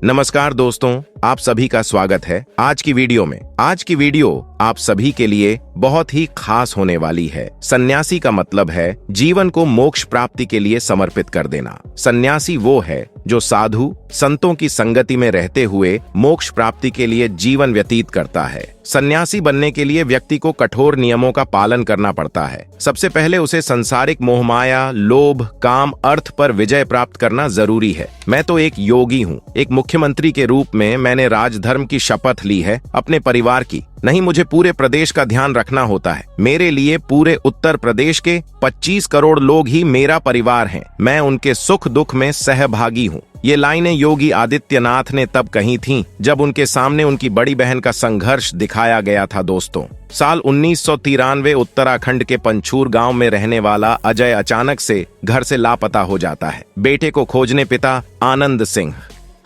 नमस्कार दोस्तों, आप सभी का स्वागत है आज की वीडियो में। आज की वीडियो आप सभी के लिए बहुत ही खास होने वाली है। सन्यासी का मतलब है जीवन को मोक्ष प्राप्ति के लिए समर्पित कर देना। सन्यासी वो है जो साधु संतों की संगति में रहते हुए मोक्ष प्राप्ति के लिए जीवन व्यतीत करता है। सन्यासी बनने के लिए व्यक्ति को कठोर नियमों का पालन करना पड़ता है। सबसे पहले उसे संसारिक मोहमाया, लोभ, काम, अर्थ पर विजय प्राप्त करना जरूरी है। मैं तो एक योगी हूँ। एक मुख्यमंत्री के रूप में मैंने राजधर्म की शपथ ली है, अपने परिवार की नहीं। मुझे पूरे प्रदेश का ध्यान रखना होता है। मेरे लिए पूरे उत्तर प्रदेश के 25 करोड़ लोग ही मेरा परिवार हैं। मैं उनके सुख दुख में सहभागी हूँ। ये लाइनें योगी आदित्यनाथ ने तब कही थीं जब उनके सामने उनकी बड़ी बहन का संघर्ष दिखाया गया था। दोस्तों, साल 1993 उत्तराखंड के पंचूर गांव में रहने वाला अजय अचानक से घर से लापता हो जाता है। बेटे को खोजने पिता आनंद सिंह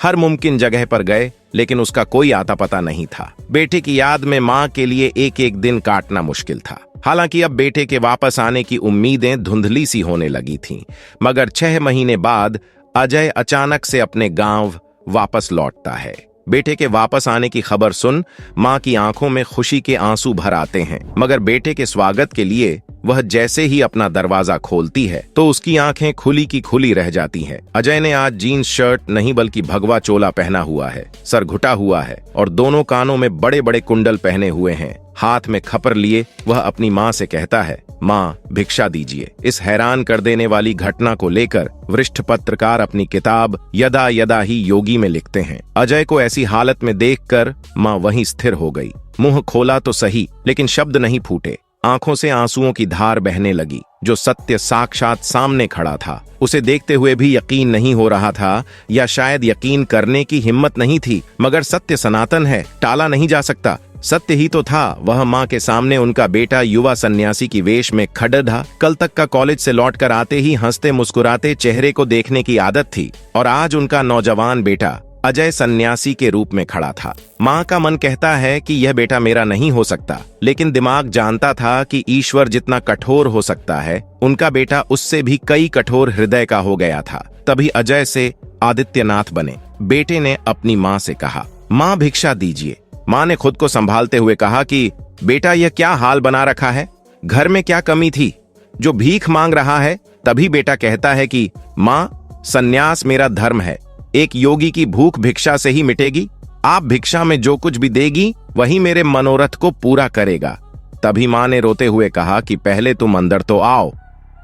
हर मुमकिन जगह पर गए, लेकिन उसका कोई आता पता नहीं था। बेटे की याद में मां के लिए एक एक दिन काटना मुश्किल था। हालांकि अब बेटे के वापस आने की उम्मीदें धुंधली सी होने लगी थीं, मगर 6 महीने बाद अजय अचानक से अपने गांव वापस लौटता है। बेटे के वापस आने की खबर सुन मां की आंखों में खुशी के आंसू भर आते हैं, मगर बेटे के स्वागत के लिए वह जैसे ही अपना दरवाजा खोलती है तो उसकी आंखें खुली की खुली रह जाती हैं। अजय ने आज जीन्स शर्ट नहीं बल्कि भगवा चोला पहना हुआ है, सर घुटा हुआ है और दोनों कानों में बड़े बड़े कुंडल पहने हुए हैं। हाथ में खपर लिए वह अपनी माँ से कहता है, माँ भिक्षा दीजिए। इस हैरान कर देने वाली घटना को लेकर वरिष्ठ पत्रकार अपनी किताब यदा यदा ही योगी में लिखते हैं। अजय को ऐसी हालत में देखकर माँ वहीं स्थिर हो गई। मुंह खोला तो सही, लेकिन शब्द नहीं फूटे। आंखों से आंसुओं की धार बहने लगी। जो सत्य साक्षात सामने खड़ा था, उसे देखते हुए भी यकीन नहीं हो रहा था, या शायद यकीन करने की हिम्मत नहीं थी। मगर सत्य सनातन है, टाला नहीं जा सकता। सत्य ही तो था। वह मां के सामने उनका बेटा युवा सन्यासी की वेश में खड़ा था। कल तक का कॉलेज से लौटकर आते ही हंसते मुस्कुराते चेहरे को देखने की आदत थी, और आज उनका नौजवान बेटा अजय सन्यासी के रूप में खड़ा था। मां का मन कहता है कि यह बेटा मेरा नहीं हो सकता, लेकिन दिमाग जानता था कि ईश्वर जितना कठोर हो सकता है, उनका बेटा उससे भी कई कठोर हृदय का हो गया था। तभी अजय से आदित्यनाथ बने। बेटे ने अपनी मां से कहा, मां भिक्षा दीजिए। मां ने खुद को संभालते हुए कहा कि बेटा, यह क्या हाल बना रखा है? घर में क्या कमी थी जो भीख मांग रहा है? तभी बेटा कहता है कि मां, सन्यास मेरा धर्म है। एक योगी की भूख भिक्षा से ही मिटेगी। आप भिक्षा में जो कुछ भी देगी वही मेरे मनोरथ को पूरा करेगा। तभी मां ने रोते हुए कहा कि पहले तुम अंदर तो आओ।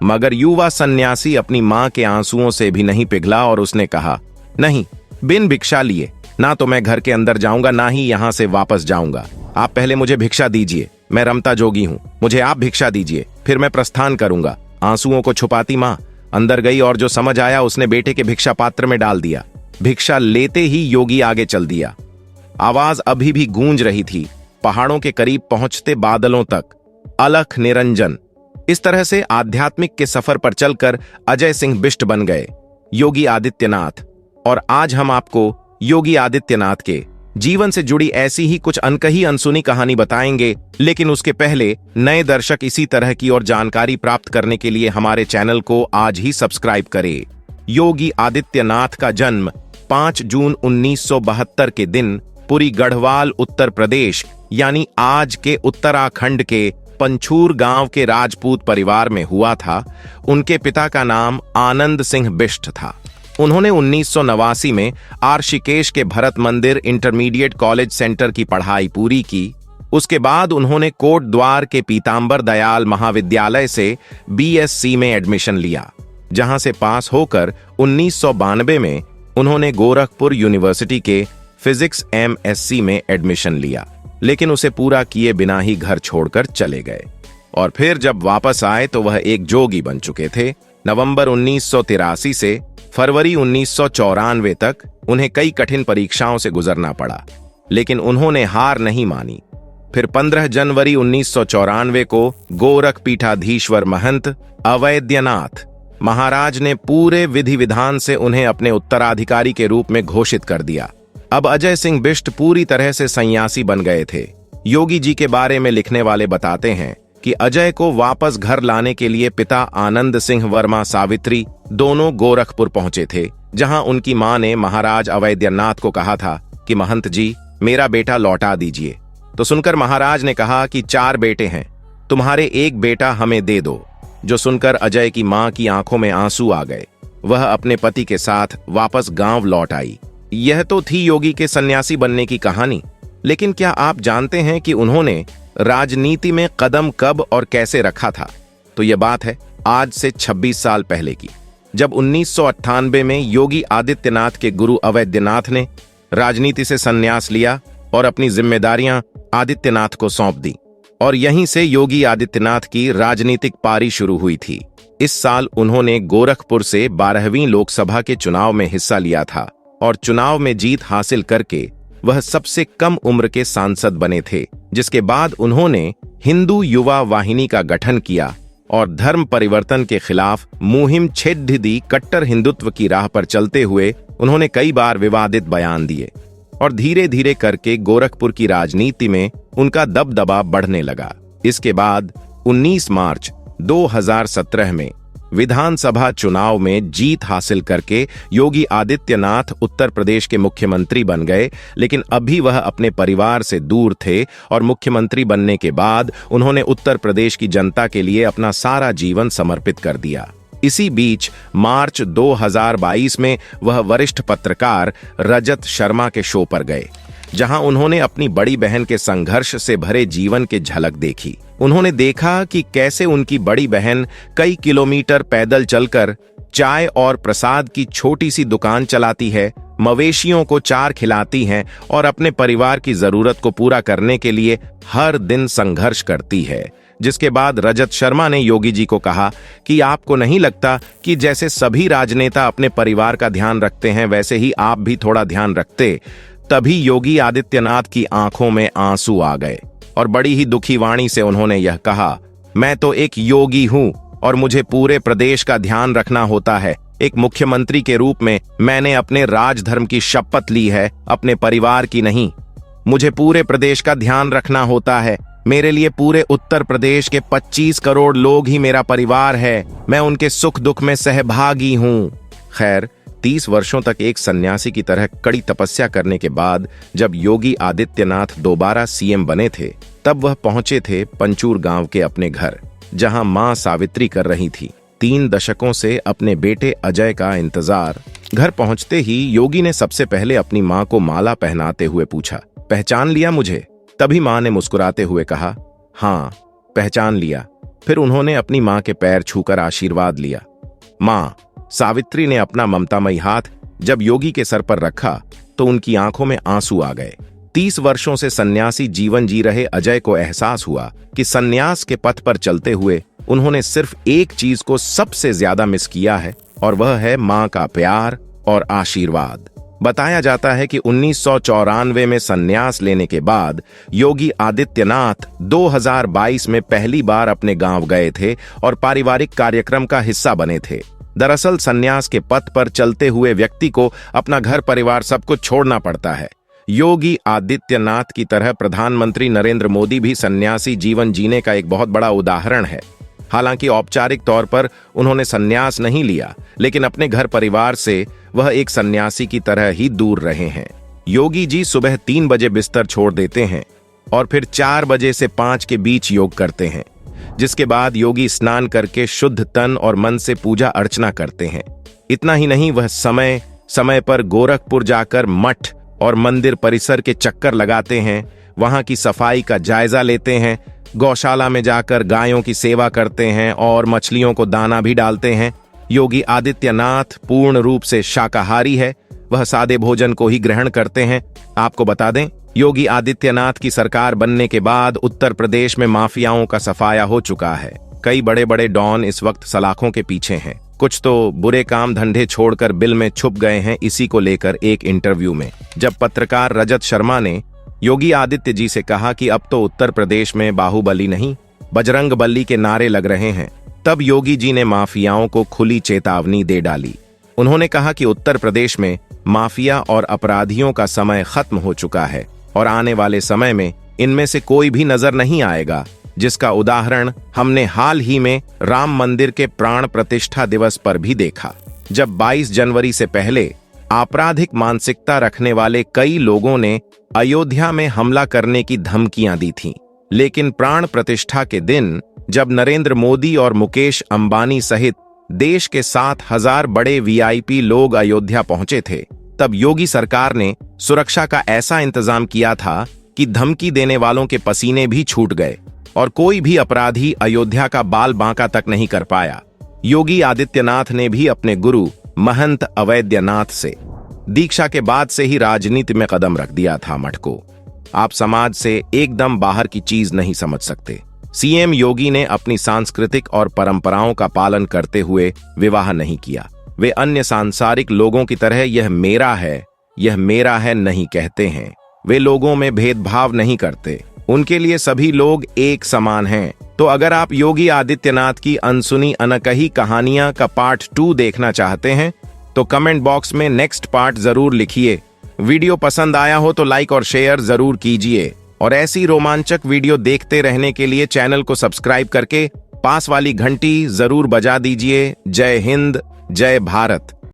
मगर युवा सन्यासी अपनी मां के आंसुओं से भी नहीं पिघला और उसने कहा, नहीं, बिन भिक्षा लिए ना तो मैं घर के अंदर जाऊंगा, ना ही यहां से वापस जाऊंगा। आप पहले मुझे भिक्षा दीजिए। मैं रमता जोगी हूं, मुझे आप भिक्षा दीजिए, फिर मैं प्रस्थान करूंगा। आंसुओं को छुपाती मां अंदर गई और जो समझ आया उसने बेटे के भिक्षा पात्र में डाल दिया। भिक्षा लेते ही योगी आगे चल दिया। आवाज अभी भी गूंज रही थी, पहाड़ों के करीब पहुंचते बादलों तक, अलख निरंजन। इस तरह से आध्यात्मिक के सफर पर चलकर अजय सिंह बिष्ट बन गए योगी आदित्यनाथ। और आज हम आपको योगी आदित्यनाथ के जीवन से जुड़ी ऐसी ही कुछ अनकही अनसुनी कहानी बताएंगे। लेकिन उसके पहले नए दर्शक इसी तरह की और जानकारी प्राप्त करने के लिए हमारे चैनल को आज ही सब्सक्राइब करें। योगी आदित्यनाथ का जन्म 5 जून 1972 के दिन पुरी गढ़वाल उत्तर प्रदेश यानी आज के उत्तराखंड के पंचूर गांव के राजपूत परिवार में हुआ था। उनके पिता का नाम आनंद सिंह बिष्ट था। उन्होंने 1989 में ऋषिकेश के भरत मंदिर इंटरमीडिएट कॉलेज सेंटर की पढ़ाई पूरी की। उसके बाद उन्होंने कोट द्वार के पीतांबर दयाल महाविद्यालय से BSc में एडमिशन लिया, जहां से पास होकर 1992 में उन्होंने गोरखपुर यूनिवर्सिटी के फिजिक्स MSc में एडमिशन लिया, लेकिन उसे पूरा किए बिना ही घर छोड़कर चले गए। और फिर जब वापस आए तो वह एक जोगी बन चुके थे। नवंबर 1983 से फरवरी 1994 तक उन्हें कई कठिन परीक्षाओं से गुजरना पड़ा, लेकिन उन्होंने हार नहीं मानी। फिर 15 जनवरी 1994 को गोरख पीठाधीश्वर महंत अवैद्यनाथ महाराज ने पूरे विधि विधान से उन्हें अपने उत्तराधिकारी के रूप में घोषित कर दिया। अब अजय सिंह बिष्ट पूरी तरह से सन्यासी बन गए थे। योगी जी के बारे में लिखने वाले बताते हैं कि अजय को वापस घर लाने के लिए पिता आनंद सिंह वर्मा सावित्री दोनों गोरखपुर पहुंचे थे, जहां उनकी मां ने महाराज अवैद्यनाथ को कहा था कि महंत जी, मेरा बेटा लौटा दीजिए। तो सुनकर महाराज ने कहा कि 4 बेटे हैं, तुम्हारे एक बेटा हमें दे दो। जो सुनकर अजय की मां की आंखों में आंसू आ गए। वह अपने पति के साथ वापस गांव लौट आई। यह तो थी योगी के सन्यासी बनने की कहानी, लेकिन क्या आप जानते हैं कि उन्होंने राजनीति में कदम कब और कैसे रखा था? तो यह बात है आज से 26 साल पहले की, जब 1998 में योगी आदित्यनाथ के गुरु अवैद्यनाथ ने राजनीति से संन्यास लिया और अपनी जिम्मेदारियां आदित्यनाथ को सौंप दी। और यहीं से योगी आदित्यनाथ की राजनीतिक पारी शुरू हुई थी। इस साल उन्होंने गोरखपुर से 12वीं लोकसभा के चुनाव में हिस्सा लिया था और चुनाव में जीत हासिल करके वह सबसे कम उम्र के सांसद बने थे, जिसके बाद उन्होंने हिंदू युवा वाहिनी का गठन किया और धर्म परिवर्तन के खिलाफ मुहिम छेड़ दी। कट्टर हिंदुत्व की राह पर चलते हुए उन्होंने कई बार विवादित बयान दिए और धीरे धीरे करके गोरखपुर की राजनीति में उनका दबदबा बढ़ने लगा। इसके बाद 19 मार्च 2017 में विधानसभा चुनाव में जीत हासिल करके योगी आदित्यनाथ उत्तर प्रदेश के मुख्यमंत्री बन गए, लेकिन अभी वह अपने परिवार से दूर थे और मुख्यमंत्री बनने के बाद उन्होंने उत्तर प्रदेश की जनता के लिए अपना सारा जीवन समर्पित कर दिया। इसी बीच मार्च 2022 में वह वरिष्ठ पत्रकार रजत शर्मा के शो पर गए, जहां उन्होंने अपनी बड़ी बहन के संघर्ष से भरे जीवन की झलक देखी। उन्होंने देखा कि कैसे उनकी बड़ी बहन कई किलोमीटर पैदल चलकर चाय और प्रसाद की छोटी सी दुकान चलाती है, मवेशियों को चार खिलाती हैं और अपने परिवार की जरूरत को पूरा करने के लिए हर दिन संघर्ष करती है। जिसके बाद रजत शर्मा ने योगी जी को कहा कि आपको नहीं लगता कि जैसे सभी राजनेता अपने परिवार का ध्यान रखते हैं, वैसे ही आप भी थोड़ा ध्यान रखते? तभी योगी आदित्यनाथ की आंखों में आंसू आ गए और बड़ी ही दुखी वाणी से उन्होंने यह कहा, मैं तो एक योगी हूं और मुझे पूरे प्रदेश का ध्यान रखना होता है। एक मुख्यमंत्री के रूप में मैंने अपने राजधर्म की शपथ ली है, अपने परिवार की नहीं। मुझे पूरे प्रदेश का ध्यान रखना होता है। मेरे लिए पूरे उत्तर प्रदेश के 25 करोड़ लोग ही मेरा परिवार है। मैं उनके सुख दुख में सहभागी हूं। खैर, 30 वर्षों तक एक सन्यासी की तरह कड़ी तपस्या करने के बाद जब योगी आदित्यनाथ दोबारा सीएम बने थे, तब वह पहुंचे थे पंचूर गांव के अपने घर, जहां मां सावित्री कर रही थी 3 दशकों से अपने बेटे अजय का इंतजार। घर पहुंचते ही योगी ने सबसे पहले अपनी मां को माला पहनाते हुए पूछा, पहचान लिया मुझे? तभी मां ने मुस्कुराते हुए कहा, हाँ पहचान लिया। फिर उन्होंने अपनी मां के पैर छूकर आशीर्वाद लिया। मां सावित्री ने अपना ममतामयी हाथ जब योगी के सर पर रखा तो उनकी आंखों में आंसू आ गए। 30 वर्षों से सन्यासी जीवन जी रहे अजय को एहसास हुआ कि सन्यास के पथ पर चलते हुए उन्होंने सिर्फ एक चीज को सबसे ज्यादा मिस किया है, और वह है मां का प्यार और आशीर्वाद। बताया जाता है कि 1994 में सन्यास लेने के बाद योगी आदित्यनाथ 2022 में पहली बार अपने गांव गए थे और पारिवारिक कार्यक्रम का हिस्सा बने थे। दरअसल सन्यास के पथ पर चलते हुए व्यक्ति को अपना घर परिवार सब कुछ छोड़ना पड़ता है। योगी आदित्यनाथ की तरह प्रधानमंत्री नरेंद्र मोदी भी सन्यासी जीवन जीने का एक बहुत बड़ा उदाहरण है। हालांकि औपचारिक तौर पर उन्होंने सन्यास नहीं लिया, लेकिन अपने घर परिवार से वह एक सन्यासी की तरह ही दूर रहे हैं। योगी जी सुबह 3 बजे बिस्तर छोड़ देते हैं और फिर 4 बजे से 5 के बीच योग करते हैं, जिसके बाद योगी स्नान करके शुद्ध तन और मन से पूजा अर्चना करते हैं। इतना ही नहीं, वह समय समय पर गोरखपुर जाकर मठ और मंदिर परिसर के चक्कर लगाते हैं, वहां की सफाई का जायजा लेते हैं, गौशाला में जाकर गायों की सेवा करते हैं और मछलियों को दाना भी डालते हैं। योगी आदित्यनाथ पूर्ण रूप से शाकाहारी है, वह सादे भोजन को ही ग्रहण करते हैं। आपको बता दें, योगी आदित्यनाथ की सरकार बनने के बाद उत्तर प्रदेश में माफियाओं का सफाया हो चुका है। कई बड़े बड़े डॉन इस वक्त सलाखों के पीछे हैं। कुछ तो बुरे काम धंधे छोड़कर बिल में छुप गए हैं। इसी को लेकर एक इंटरव्यू में जब पत्रकार रजत शर्मा ने योगी आदित्य जी से कहा कि अब तो उत्तर प्रदेश में बाहुबली नहीं बजरंग बली के नारे लग रहे हैं, तब योगी जी ने माफियाओं को खुली चेतावनी दे डाली। उन्होंने कहा कि उत्तर प्रदेश में माफिया और अपराधियों का समय खत्म हो चुका है और आने वाले समय में इनमें से कोई भी नजर नहीं आएगा, जिसका उदाहरण हमने हाल ही में राम मंदिर के प्राण प्रतिष्ठा दिवस पर भी देखा। जब 22 जनवरी से पहले आपराधिक मानसिकता रखने वाले कई लोगों ने अयोध्या में हमला करने की धमकियां दी थीं। लेकिन प्राण प्रतिष्ठा के दिन जब नरेंद्र मोदी और मुकेश अंबानी सहित देश के 7,000 बड़े वीआईपी लोग अयोध्या पहुंचे थे, तब योगी सरकार ने सुरक्षा का ऐसा इंतजाम किया था कि धमकी देने वालों के पसीने भी छूट गए और कोई भी अपराधी अयोध्या का बाल बांका तक नहीं कर पाया। योगी आदित्यनाथ ने भी अपने गुरु महंत अवैद्यनाथ से दीक्षा के बाद से ही राजनीति में कदम रख दिया था। मठ को आप समाज से एकदम बाहर की चीज नहीं समझ सकते। सीएम योगी ने अपनी सांस्कृतिक और परंपराओं का पालन करते हुए विवाह नहीं किया। वे अन्य सांसारिक लोगों की तरह यह मेरा है नहीं कहते हैं। वे लोगों में भेदभाव नहीं करते। उनके लिए सभी लोग एक समान हैं। तो अगर आप योगी आदित्यनाथ की अनसुनी अनकही कहानियां का पार्ट 2 देखना चाहते हैं तो कमेंट बॉक्स में नेक्स्ट पार्ट जरूर लिखिए। वीडियो पसंद आया हो तो लाइक और शेयर जरूर कीजिए और ऐसी रोमांचक वीडियो देखते रहने के लिए चैनल को सब्सक्राइब करके पास वाली घंटी जरूर बजा दीजिए। जय हिंद, जय भारत।